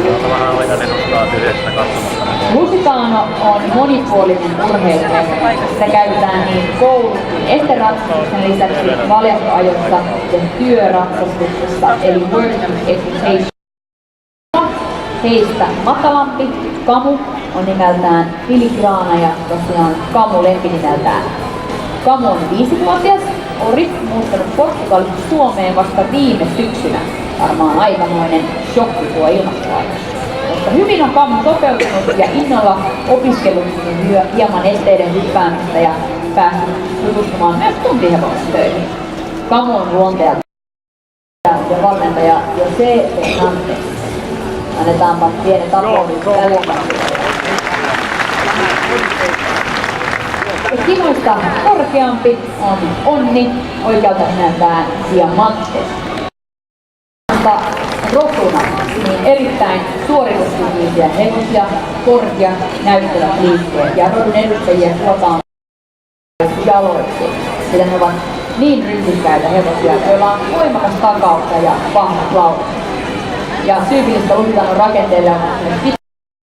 Vähän aika edustaa tyhjästä katsomatta. Lusitaano on monipuolinen urheilureissu. Sitä käytetään niin koulu- kuin esteratsastuksen lisäksi valjakkoajossa ja työratsastuksessa eli working equitation. Heistä matalampi, Kamu, on nimeltään Filigrana ja tosiaan Kamu lempinimeltään. Kamu on 5-vuotias, Ori, muuttanut Portugalista Suomeen vasta viime syksynä. Varmaan aikamoinen shokki tuo ilmastoaika. Mutta hyvin on Kamu sopeutunut ja innolla opiskellut hieman esteiden hyppäämistä ja päässyt tutustumaan myös tuntihevosen töihin. Kamu on luonteelta ja valmentaja Jose Fernandes. Annetaanpa pienet aplodit tälle. Kimoista korkeampi on Onni, oikealta nimeltään Diamante. Rotuna niin erittäin suorituskykyisiä hevosia, korkeat näyttävät liikkeet ja rodun edustajia kuvataan jaloiksi, sillä ne ovat niin ryhdikkäitä hevosia, joilla on voimakas takausta ja vahvat laudat. Ja tyypillistä Lusitanon rakenteelle on